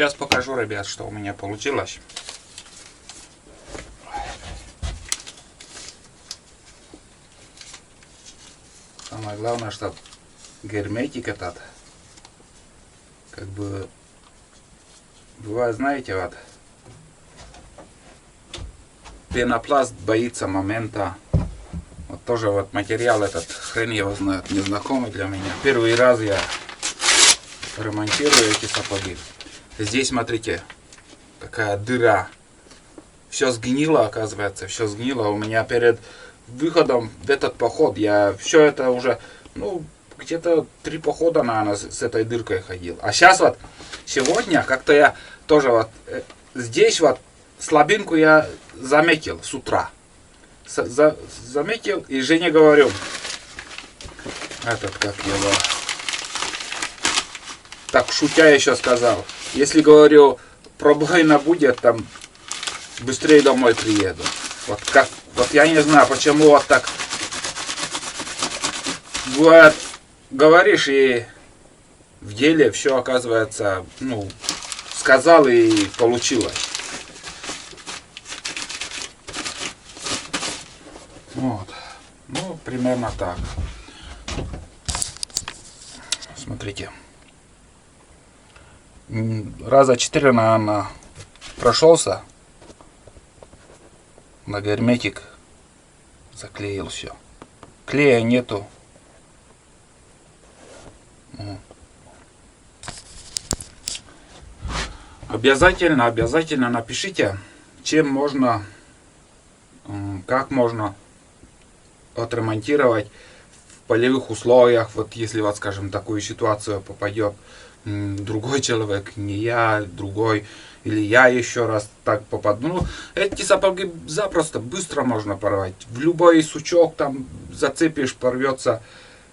Сейчас покажу, ребят, что у меня получилось. Самое главное, что герметик этот, как бы, бывает, знаете, вот, пенопласт боится момента. Вот тоже вот материал этот, хрен его знает, незнакомый для меня. Первый раз я ремонтирую эти сапоги. Здесь, смотрите, такая дыра. Все сгнило, оказывается, все сгнило. У меня перед выходом в этот поход я все это уже, ну, где-то 3 похода, наверное, с этой дыркой ходил. А сейчас вот, сегодня, как-то я тоже вот здесь вот слабинку я заметил с утра. Заметил и Жене говорю, этот, как его, так шутя еще сказал, если, говорю, пробоина будет, там, быстрее домой приеду. Вот как, вот я не знаю, почему вот так бывает, говоришь, и в деле все оказывается, ну, сказал и получилось. Вот. Ну, примерно так. Смотрите. Раза 4, наверное, прошелся. На герметик заклеил все. Клея нету. Обязательно напишите, чем можно, как можно отремонтировать в полевых условиях. Вот если вот, скажем, такую ситуацию попадет другой человек, не я, другой, или я еще раз так попаду. Ну, эти сапоги запросто, быстро можно порвать. В любой сучок там зацепишь, порвется.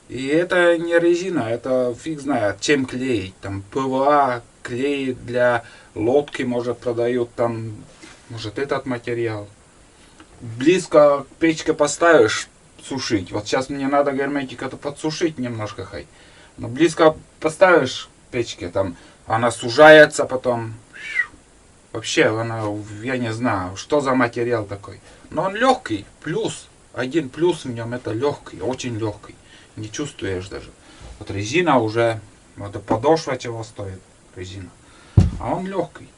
И это не резина, это фиг знает, чем клеить. Там ПВА, клей для лодки, может, продают, там, может, этот материал. Близко к печке поставишь, сушить. Вот сейчас мне надо герметик это подсушить немножко, хай. Но близко поставишь к печке, там, она сужается потом. Вообще, она, я не знаю, что за материал такой. Но он легкий, плюс. Один плюс в нем, это легкий, очень легкий. Не чувствуешь даже. Вот резина уже, это подошва чего стоит, резина. А он легкий.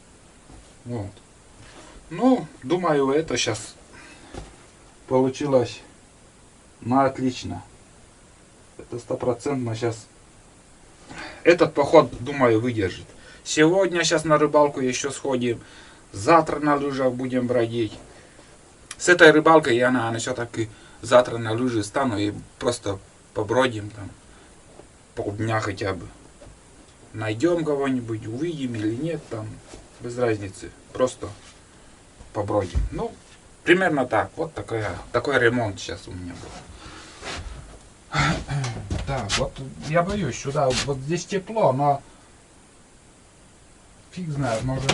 Вот. Ну, думаю, это сейчас получилось, ну, отлично. Это 100% сейчас. Этот поход, думаю, выдержит. Сегодня сейчас на рыбалку еще сходим. Завтра на лыжах будем бродить. С этой рыбалкой я, наверное, все-таки завтра на лыжи стану и просто побродим там полдня хотя бы. Найдем кого-нибудь, увидим или нет, там без разницы. Просто побродим. Ну, примерно так. Вот такой ремонт сейчас у меня был. Так, вот я боюсь сюда, вот здесь тепло, но фиг знает, может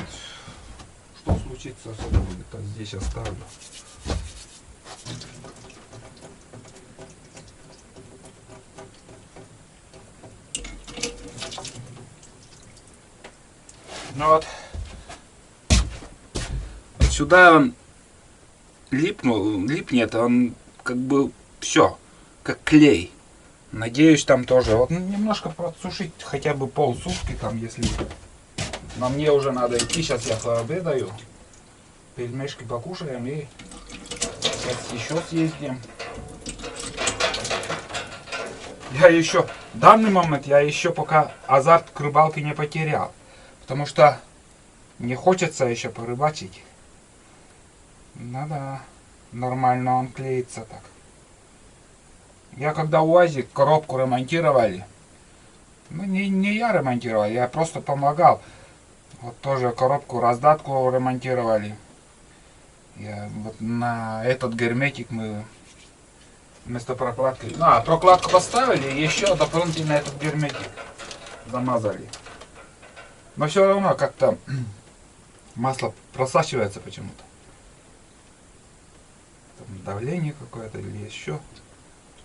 что случится с собой. Это здесь оставлю. Ну вот. Сюда он липнет, он как бы все, как клей. Надеюсь, там тоже. Вот немножко подсушить, хотя бы полсутки там, если. Но мне уже надо идти, сейчас я пообедаю. Пельмешки покушаем и сейчас еще съездим. Я еще, в данный момент я еще пока азарт к рыбалке не потерял. Потому что не хочется еще порыбачить. Надо, нормально он клеится так. Я когда УАЗик коробку ремонтировали, ну не я ремонтировал, я просто помогал. Вот тоже коробку раздатку ремонтировали. Вот на этот герметик мы вместо прокладки. Прокладку поставили и еще дополнительно этот герметик замазали. Но все равно как-то масло просачивается почему-то. Там давление какое-то или еще.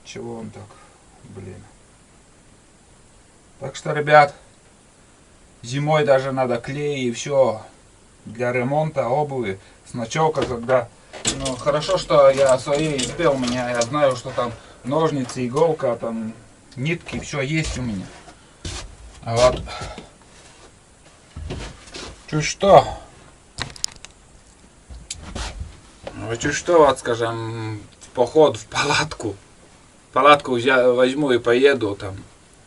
Чего он так, блин. Так что, ребят, Зимой даже надо клей и все для ремонта обуви с ночевка, когда... Ну, хорошо, что я своей успел, у меня, я знаю, что там ножницы, иголка, там нитки, все есть у меня. А вот... Чуть что? Ну, чуть что, вот, скажем, в поход, в палатку. Палатку возьму и поеду там.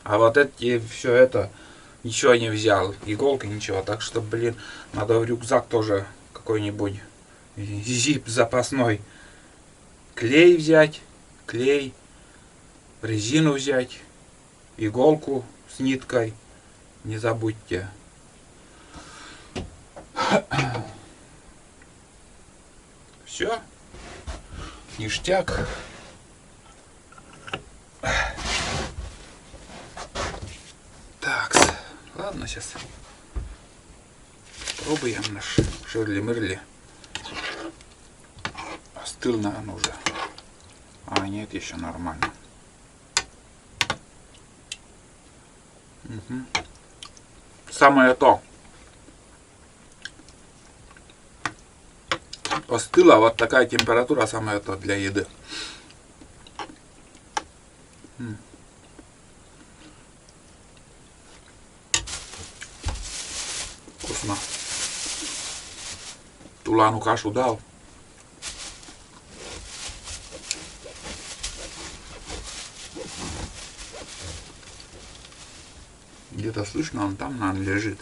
А вот эти, все это, ничего не взял. Иголка, ничего. Так что, блин, надо в рюкзак тоже какой-нибудь зип запасной. Клей взять, клей, резину взять, иголку с ниткой. Не забудьте. Все. Ништяк. Так, ладно, сейчас пробуем наш ширли-мырли. Остыл, наверное, уже. А, нет, еще нормально. Угу. Самое то. Остыла, вот такая температура, самое то для еды. Вкусно. Тулану кашу дал. Где-то слышно, он там, наверное, лежит.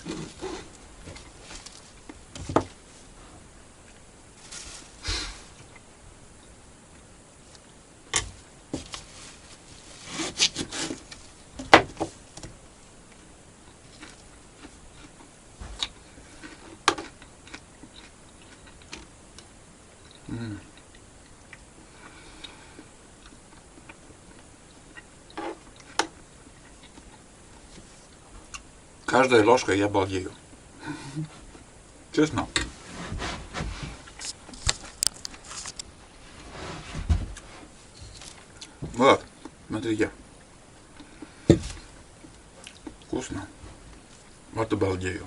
Каждой ложкой я балдею. Честно. Вот, смотрите. Вкусно. Вот и балдею.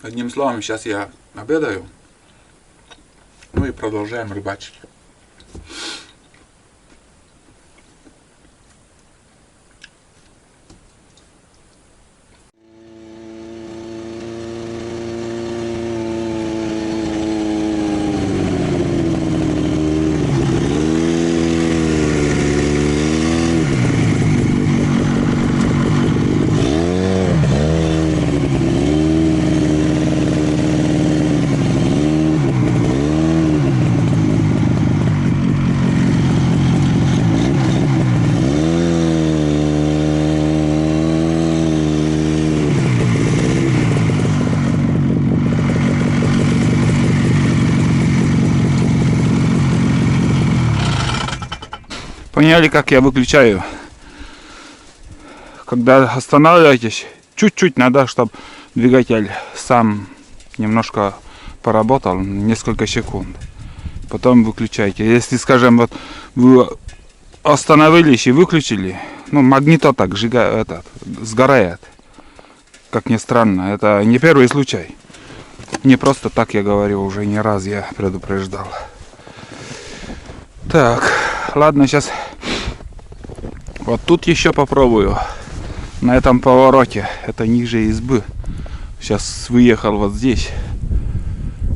Одним словом, сейчас я обедаю. Ну и продолжаем рыбачить. Поняли, как я выключаю? Когда останавливаетесь, чуть-чуть надо, чтобы двигатель сам немножко поработал, несколько секунд. Потом выключайте. Если, скажем, вот вы остановились и выключили, ну, магнито так сгорает. Как ни странно, это не первый случай. Не просто так я говорю, уже не раз я предупреждал. Так, ладно, сейчас вот тут еще попробую. На этом повороте, это ниже избы. Сейчас выехал вот здесь,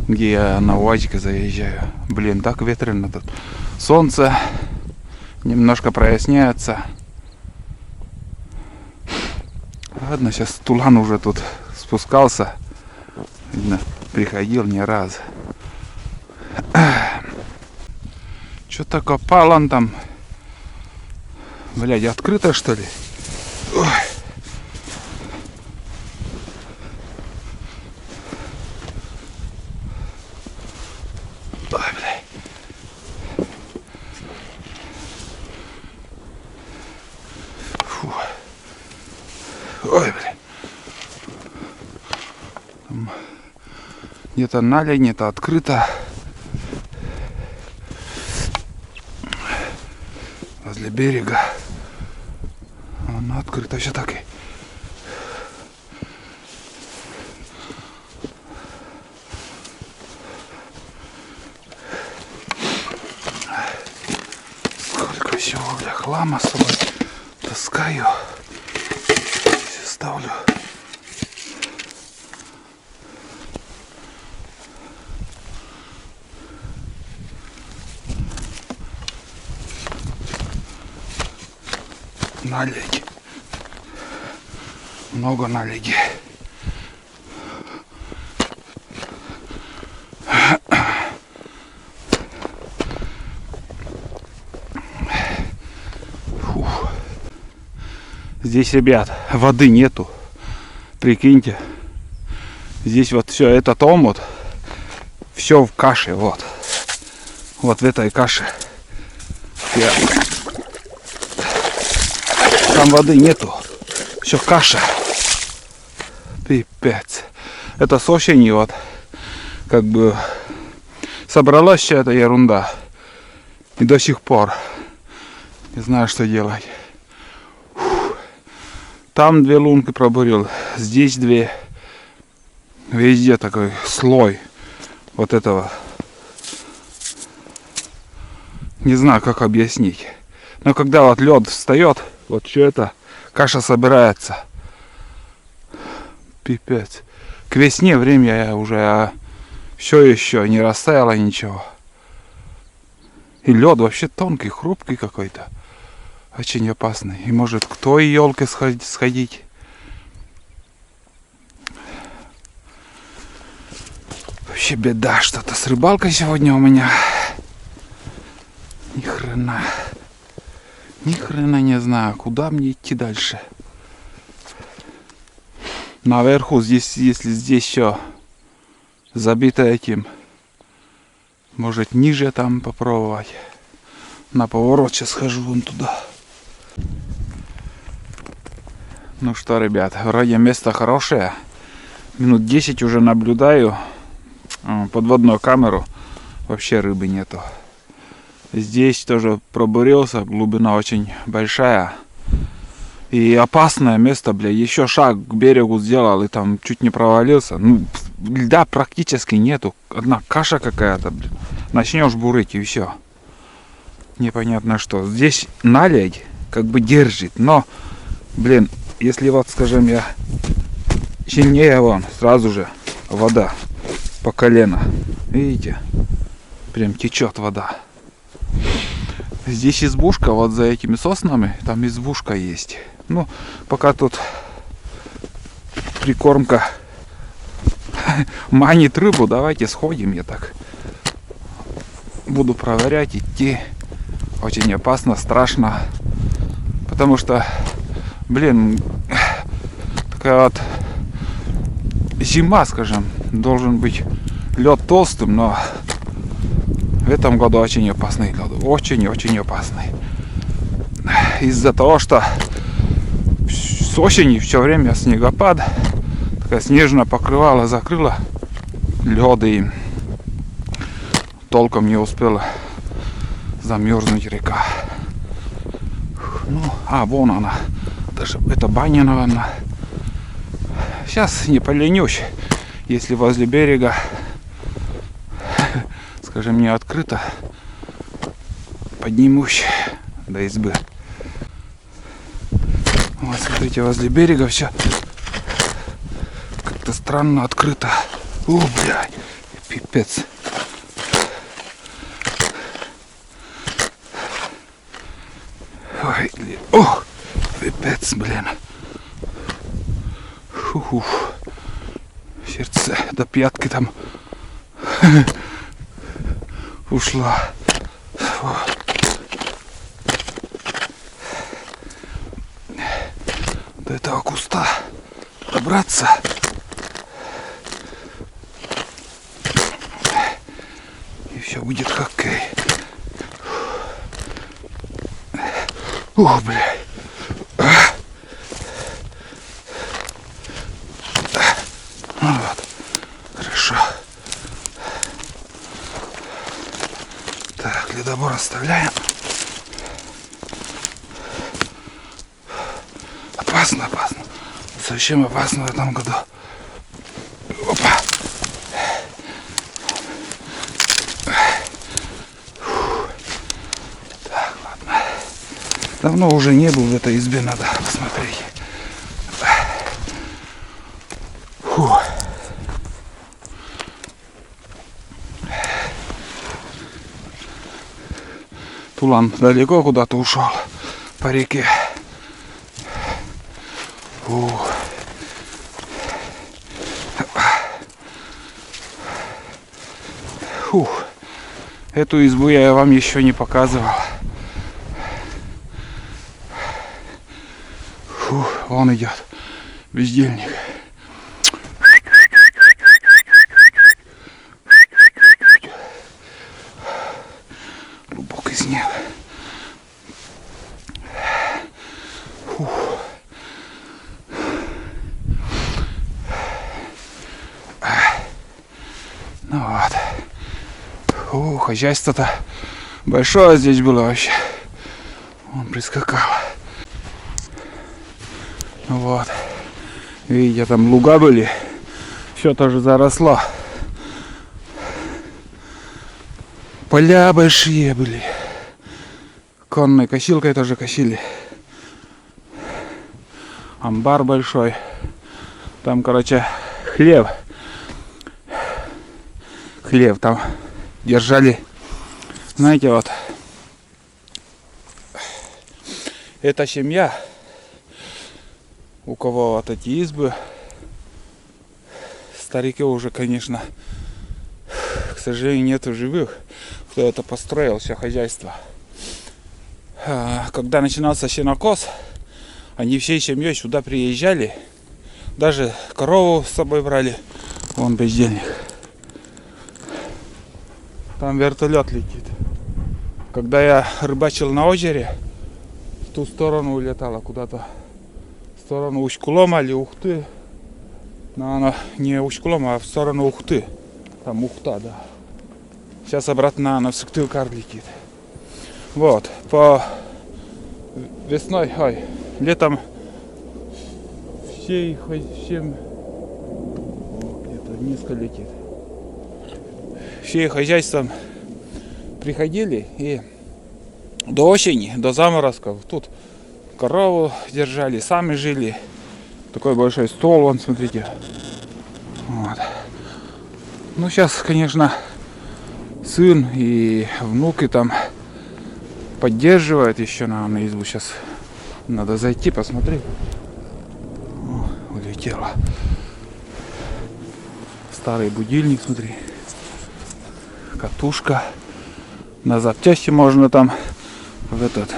где я на УАЗике заезжаю. Блин, так ветрено тут. Солнце немножко проясняется. Ладно, сейчас Тулан уже тут спускался. Видно, приходил не раз. Что-то копал он там. Блядь, открыто, что ли? Ой. Ой, блядь. Фу. Ой, блядь. Где-то налень, это открыто. возле берега. Она открыта все так и. Сколько всего, бля, хлама с собой таскаю. Здесь ставлю. Налеги. Много налеги. Фух. Здесь, ребят, воды нету. Прикиньте. Здесь вот все этот омут. Все в каше, вот. Вот в этой каше. Там воды нету. Все каша. Пипец. Это с осени вот как бы собралась вся эта ерунда. И до сих пор не знаю, что делать. Фух. Там 2 лунки пробурил. Здесь 2. Везде такой слой вот этого. Не знаю, как объяснить. Но когда вот лед встает, вот все это, каша собирается. Пипец. К весне время уже все еще не растаяло ничего. И лед вообще тонкий, хрупкий какой-то. Очень опасный. И может к той елке сходить. Вообще беда что-то с рыбалкой сегодня у меня. Ни хрена. Ни хрена не знаю, куда мне идти дальше. Наверху, здесь, если здесь все забито этим, может ниже там попробовать. На поворот сейчас схожу вон туда. Ну что, ребят, вроде место хорошее. Минут 10 уже наблюдаю. Подводную камеру. Вообще рыбы нету. Здесь тоже пробурился, глубина очень большая. И опасное место, бля. Еще шаг к берегу сделал и там чуть не провалился. Ну, льда практически нету. Одна каша какая-то, блин. Начнешь бурить и все. Непонятно что. Здесь наледь как бы держит. Но, блин, если вот, скажем, я сильнее вон, сразу же вода по колено. Видите? Прям течет вода. Здесь избушка, вот за этими соснами, там избушка есть. Ну, пока тут прикормка манит рыбу, давайте сходим, я так буду проверять, идти. Очень опасно, страшно, потому что, блин, такая вот зима, скажем, должен быть лед толстым, но в этом году очень опасный лед. Очень-очень опасный. Из-за того, что с осени все время снегопад, такая снежное покрывало закрыло лед, и толком не успела замерзнуть река. Ну, вон она. Даже это баня, наверное. Сейчас не поленюсь, если возле берега, скажем, не открыто, поднимусь до избы. Вот, смотрите, возле берега все как-то странно открыто. О, блядь, пипец. Ой, ох, пипец, блин. Фу-фу. Сердце до пятки там ушла. Фу. До этого куста добраться. И все будет хоккей. Ух, блядь. Ну вот, хорошо. Так, ледобор оставляем. опасно, опасно. Совсем опасно в этом году. Опа. Так, ладно. Давно уже не был в этой избе, надо посмотреть. Фу. Тулан далеко куда-то ушел по реке. Фу. Фух. Эту избу я вам еще не показывал. Фух, вон идет бездельник. Глубокий снег. Фух. Ну вот. Фу, хозяйство-то большое здесь было вообще. Он прискакал. Вот. Видите, там луга были. Все тоже заросло. Поля большие были. Конной косилкой тоже косили. Амбар большой. Там, короче, хлеб. Хлеб там держали. Знаете, вот. Эта семья, у кого вот эти избы, старики уже, конечно, к сожалению, нету живых, кто это построил, все хозяйство. Когда начинался сенокос, они всей семьей сюда приезжали, даже корову с собой брали. Вон бездельник. Там вертолет летит. Когда я рыбачил на озере, в ту сторону улетала куда-то. В сторону Усть-Кулома или Ухты. Но она не Усть-Кулома, а в сторону Ухты. Там Ухта, да. Сейчас обратно на Сыктывкар летит. Вот. По весной, летом всем где-то низко летит. Все хозяйством приходили и до осени, до заморозков тут корову держали, сами жили. Такой большой стол, вон, смотрите. Вот. Ну, сейчас, конечно, сын и внуки там поддерживают еще, наверное, избу. Сейчас надо зайти, посмотреть. О, улетела. Старый будильник, смотри. Катушка. На запчасти можно там в этот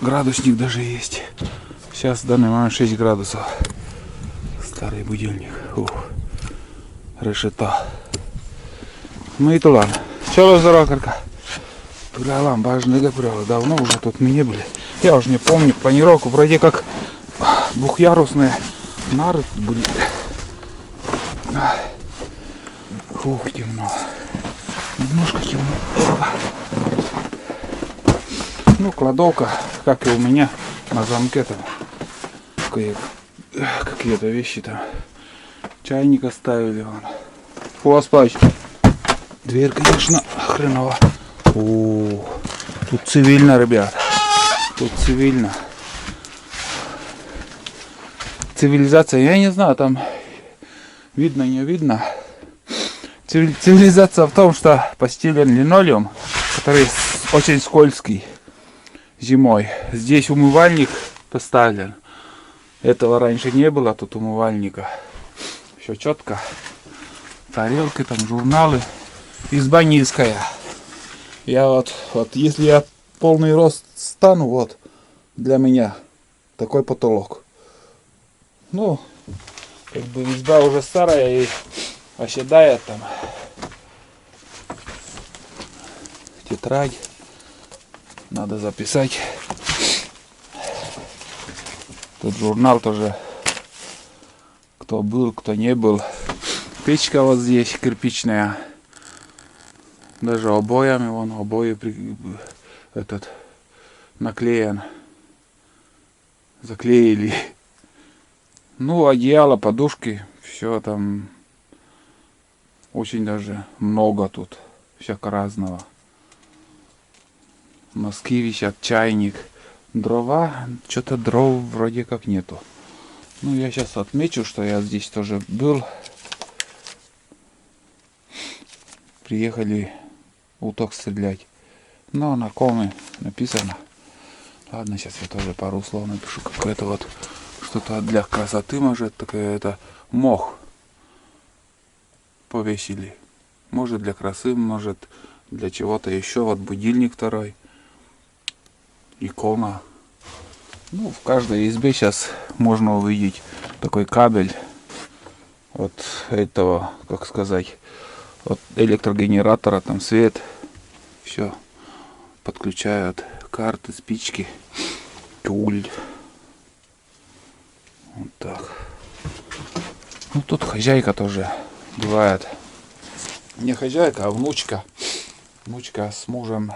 градусник даже есть. Сейчас в данный момент 6 градусов. Старый будильник. Ух. Решето. Ну и тулан. Чё за рокерка? Туралам, важный гапрёл. Давно уже тут мы не были. Я уже не помню планировку. Вроде как двухъярусные нары были. Фух, темно. Немножко темно. Ну, кладовка, как и у меня, на замке там. Какие-то вещи там. Чайник оставили вон. Фу, Аспач. Дверь, конечно, хреново. Тут цивильно, ребят. Тут цивильно. Цивилизация, я не знаю, там видно, не видно. Цивилизация в том, что постелен линолеум, который очень скользкий зимой. Здесь умывальник поставлен. Этого раньше не было, тут умывальника. Все четко. Тарелки, там журналы. Изба низкая. Я вот если я полный рост стану, вот, для меня такой потолок. Ну, как бы изба уже старая и оседает там. Тетрадь. Надо записать. Тут журнал тоже. Кто был, кто не был. Печка вот здесь кирпичная. Даже обоями, вон обои наклеен. заклеили. Ну, одеяло, подушки, все там очень даже много тут всяко разного. Носки висят, чайник, дрова, что-то дров вроде как нету. Ну, я сейчас отмечу, что я здесь тоже был. Приехали уток стрелять. Но на коме написано. Ладно, сейчас я тоже пару слов напишу. Какое-то вот что-то для красоты, может, такое это мох повесили. Может для красы, может для чего-то еще. Вот будильник второй. Икона. Ну, в каждой избе сейчас можно увидеть такой кабель от этого, как сказать, от электрогенератора, там свет, все подключают, карты, спички, тюль. Вот так. Ну, тут хозяйка тоже бывает. Не хозяйка, а внучка. Внучка с мужем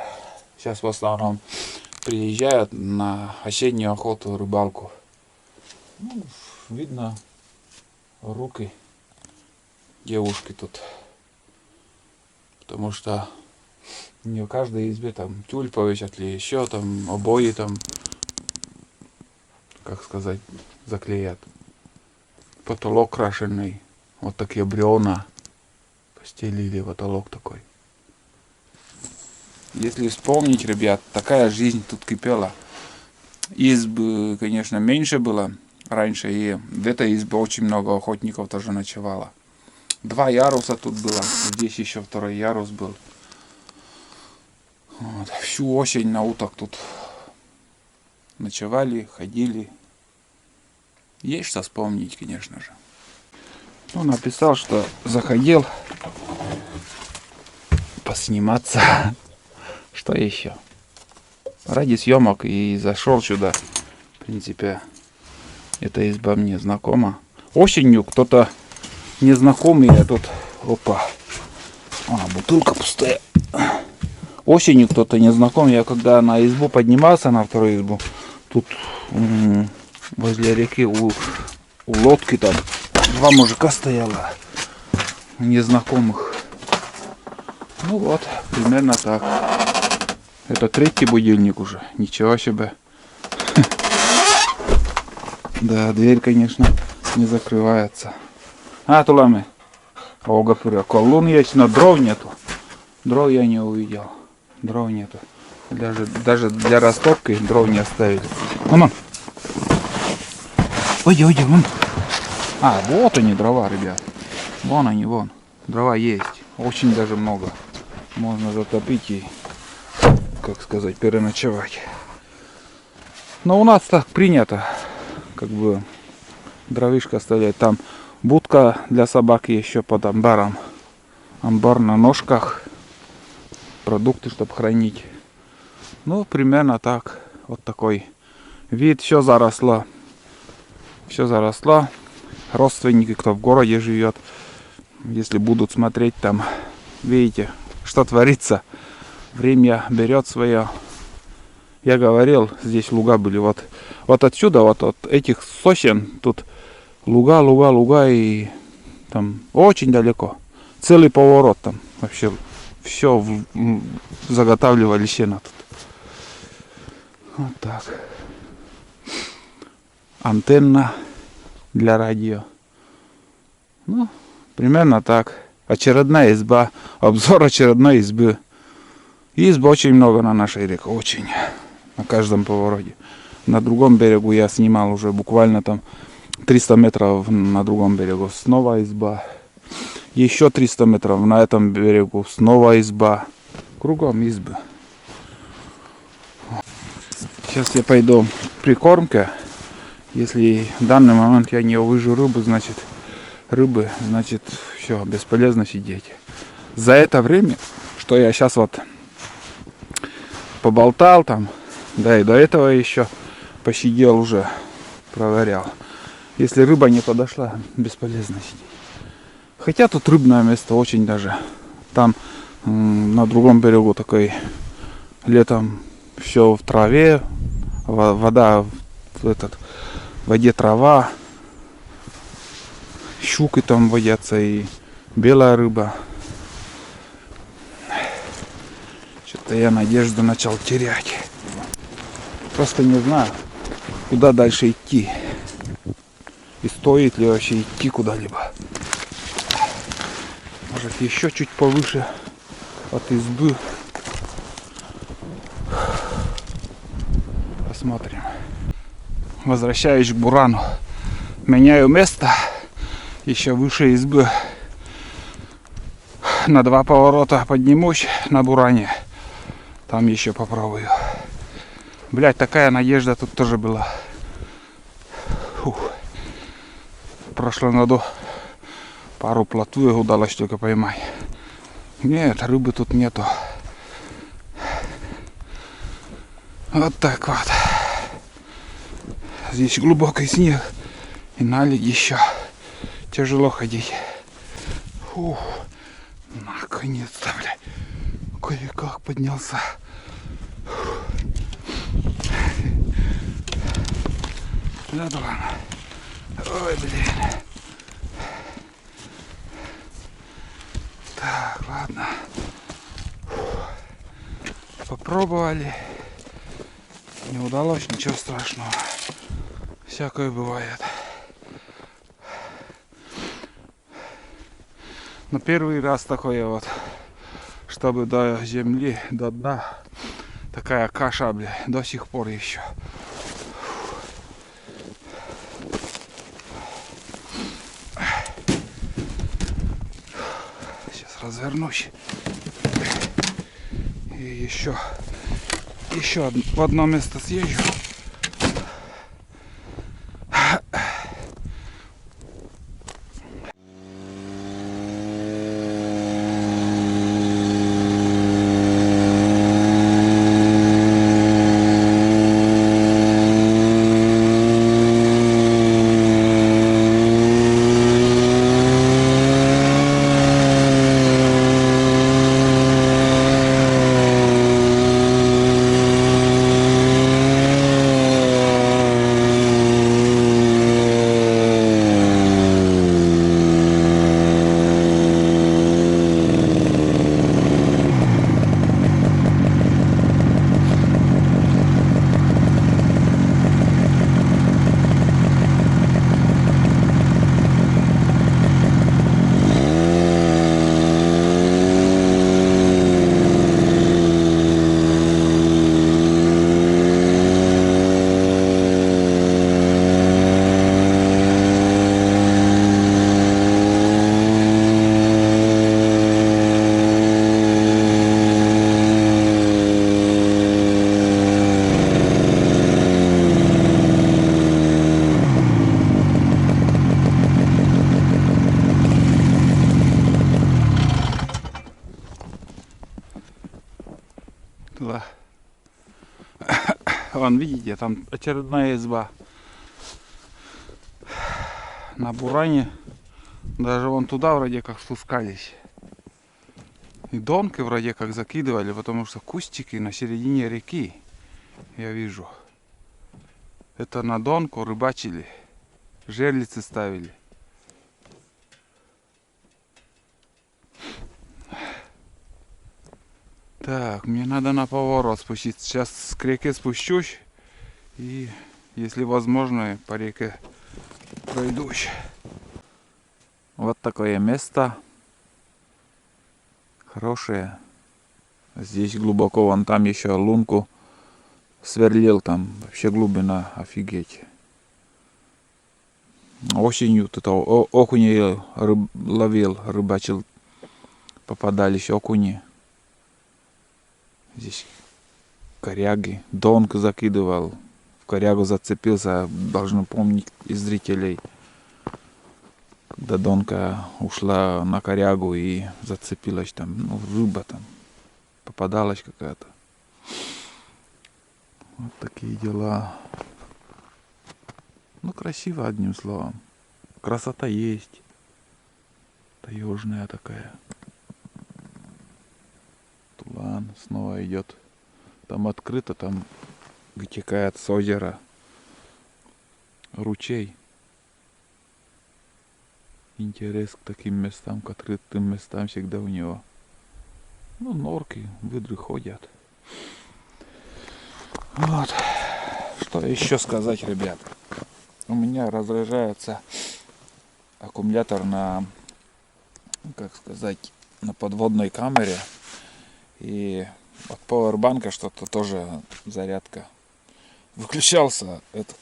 сейчас в основном приезжают на осеннюю охоту, рыбалку. Ну, видно руки девушки тут. Потому что не в каждой избе там тюль повесят или еще там обои там, как сказать, заклеят. Потолок крашеный. Вот такие бревна постелили, потолок такой. Если вспомнить, ребят, такая жизнь тут кипела. Изб, конечно, меньше было раньше, и в этой избе очень много охотников тоже ночевало. 2 яруса тут было, здесь еще 2-й ярус был. Вот. Всю осень на уток тут ночевали, ходили. Есть что вспомнить, конечно же. Ну, написал, что заходил посниматься. Что еще? Ради съемок и зашел сюда. В принципе, эта изба мне знакома. Осенью кто-то незнакомый, я тут... Опа. Бутылка пустая. Осенью кто-то незнакомый. Я когда на избу поднимался, на 2-ю избу, тут возле реки у лодки там 2 мужика стояло. Незнакомых. Ну вот, примерно так. Это 3-й будильник уже. Ничего себе. Да, дверь, конечно, не закрывается. Тулами. Колун есть, но дров нету. Дров я не увидел. Дров нету. Даже для растопки дров не оставили. Вон. Уйди, вон. Вот они, дрова, ребят. Вон они, вон. Дрова есть. Очень даже много. Можно затопить и, как сказать, переночевать. Но у нас так принято, как бы, дровишко оставлять. Там будка для собак еще под амбаром. Амбар на ножках. Продукты, чтобы хранить. Ну, примерно так. Вот такой вид. Все заросло. Все заросло. Родственники, кто в городе живет, если будут смотреть там, видите, что творится. Время берет свое. Я говорил, здесь луга были. Вот отсюда, вот от этих сосен, тут луга и там очень далеко. Целый поворот там. Вообще все заготавливали сено тут. Вот так. Антенна для радио. Ну, примерно так. Очередная изба. Обзор очередной избы. Изб очень много на нашей реке. Очень. На каждом повороте. На другом берегу я снимал уже буквально там 300 метров на другом берегу. Снова изба. Еще 300 метров на этом берегу. Снова изба. Кругом избы. Сейчас я пойду к прикормке. Если в данный момент я не увижу рыбы, значит все, бесполезно сидеть. За это время, что я сейчас вот поболтал там, да и до этого еще посидел уже, проверял. Если рыба не подошла, бесполезно сидеть. Хотя тут рыбное место очень даже. Там на другом берегу такой летом все в траве, вода в этот в воде трава, щуки там водятся и белая рыба. Что-то я надежду начал терять. Просто не знаю, куда дальше идти. И стоит ли вообще идти куда-либо. Может, еще чуть повыше от избы. Посмотрим. Возвращаюсь к бурану. Меняю место. Еще выше избы. На 2 поворота поднимусь на буране. Там еще попробую. Блять, такая надежда тут тоже была. Фух. В прошлом году пару плотвых удалось только поймать. Нет, рыбы тут нету. Вот так вот. Здесь глубокий снег. И наледь еще. Тяжело ходить. Фух. Наконец-то, блядь. Кое-как поднялся. Да ладно. Ой, блин. Так, ладно. Попробовали. Не удалось, ничего страшного. Всякое бывает. Но первый раз такое вот, чтобы до земли, до дна, такая каша, бля, до сих пор еще. Сейчас развернусь. И еще в одно место съезжу. Туда. Вон, видите, там очередная изба. На буране. Даже вон туда вроде как спускались. И донки вроде как закидывали, потому что кустики на середине реки. Я вижу. Это на донку рыбачили. Жерлицы ставили. Так, мне надо на поворот спуститься. Сейчас к реке спущусь. И, если возможно, по реке пройдусь. Вот такое место. Хорошее. Здесь глубоко. Вон там еще лунку сверлил. Там вообще глубина. Офигеть. Осенью тут окуней ловил, рыбачил. Попадались окуни. Здесь коряги. Донку закидывал. В корягу зацепился. Должны помнить из зрителей. Когда донка ушла на корягу и зацепилась там. Ну, рыба там. Попадалась какая-то. Вот такие дела. Ну, красиво, одним словом. Красота есть. Таежная такая. Тулан снова идет. Там открыто, там вытекает с озера. ручей. Интерес к таким местам, к открытым местам всегда у него. Ну, норки, выдры ходят. Вот. Что еще сказать, ребят? У меня разряжается аккумулятор на, как сказать, на подводной камере. И от пауэрбанка что-то тоже зарядка. Выключался этот.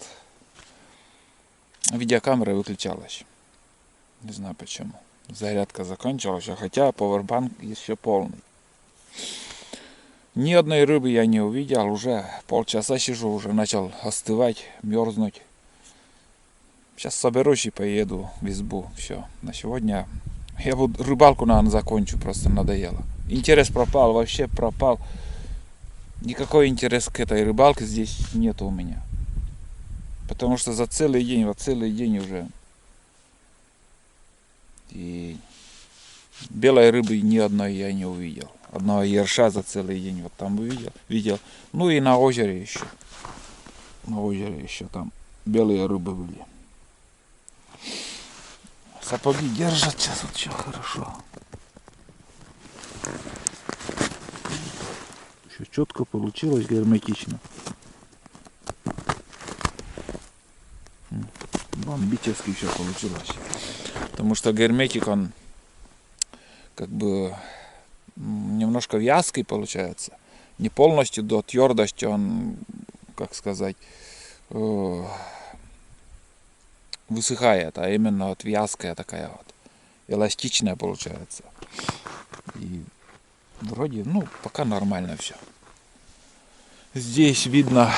Видеокамера выключалась. Не знаю почему. Зарядка закончилась, хотя пауэрбанк еще полный. Ни одной рыбы я не увидел. Уже полчаса сижу, уже начал остывать, мерзнуть. Сейчас соберусь и поеду в избу. Все. На сегодня я буду рыбалку, наверное, закончу. Просто надоело. Интерес пропал, вообще пропал. Никакой интерес к этой рыбалке здесь нету у меня. Потому что за целый день уже. И белой рыбы ни одной я не увидел. Одного ерша за целый день вот там видел. Ну и на озере еще. На озере еще там белые рыбы были. Сапоги держат сейчас вот все хорошо. Все четко получилось, герметично. Бомбически все получилось. Потому что герметик, он как бы немножко вязкий получается. Не полностью до твердости, он, как сказать, высыхает, а именно вот вязкая такая вот, эластичная получается. И вроде, ну, пока нормально все. Здесь видно,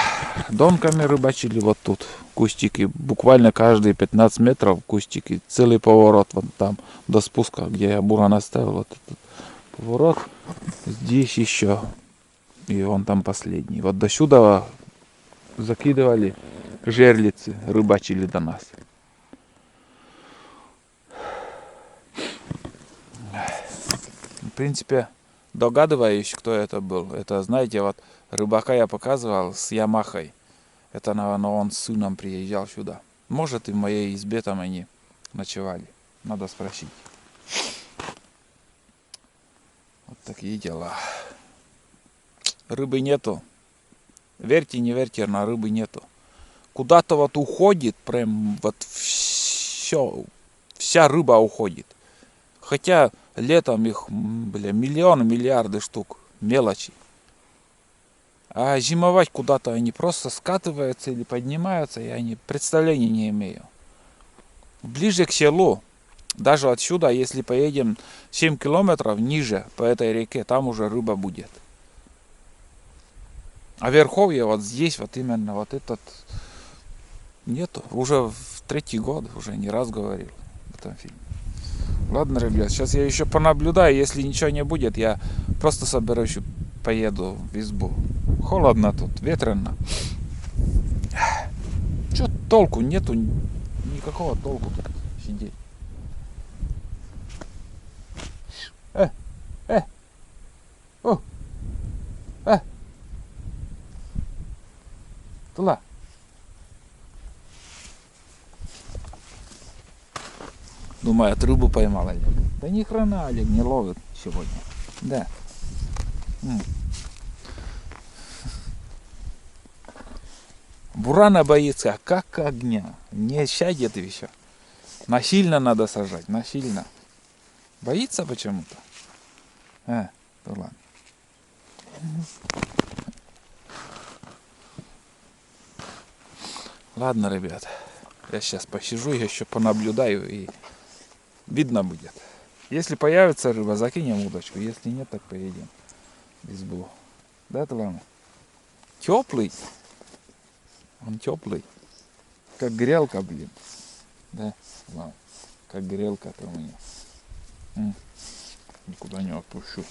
донками рыбачили вот тут. Кустики, буквально каждые 15 метров кустики. Целый поворот вот там до спуска, где я буран оставил. Вот этот поворот. Здесь еще. И вон там последний. Вот до сюда закидывали жерлицы, рыбачили до нас. В принципе, догадываюсь, кто это был. Это, знаете, вот рыбака я показывал с Ямахой. Это, наверное, он с сыном приезжал сюда. Может, и в моей избе там они ночевали. Надо спросить. Вот такие дела. Рыбы нету. Верьте, не верьте, на рыбы нету. Куда-то вот уходит, прям вот все, вся рыба уходит. Хотя летом их, миллионы, миллиарды штук, мелочи. А зимовать куда-то они просто скатываются или поднимаются, я представления не имею. Ближе к селу, даже отсюда, если поедем 7 километров ниже по этой реке, там уже рыба будет. А верховье вот здесь, вот именно вот этот нету. Уже в 3-й год, уже не раз говорил в этом фильме. Ладно, ребят, сейчас я еще понаблюдаю, если ничего не будет, я просто соберусь и поеду в избу. Холодно тут, ветрено. Че толку нету, никакого толку тут сидеть. Туда. Думает, рыбу поймал Олег. Да ни хрена Олег не ловит сегодня. Да. Бурана боится, как огня. Не сядет еще. Насильно надо сажать, насильно. Боится почему-то. Да ладно. Ладно, ребят. Я сейчас посижу, я еще понаблюдаю и видно будет. Если появится рыба, закинем удочку. Если нет, так поедем в избу. Да, Талана? Теплый. Он теплый. Как грелка, блин. Да, ладно. Как грелка-то у меня. Никуда не отпущу.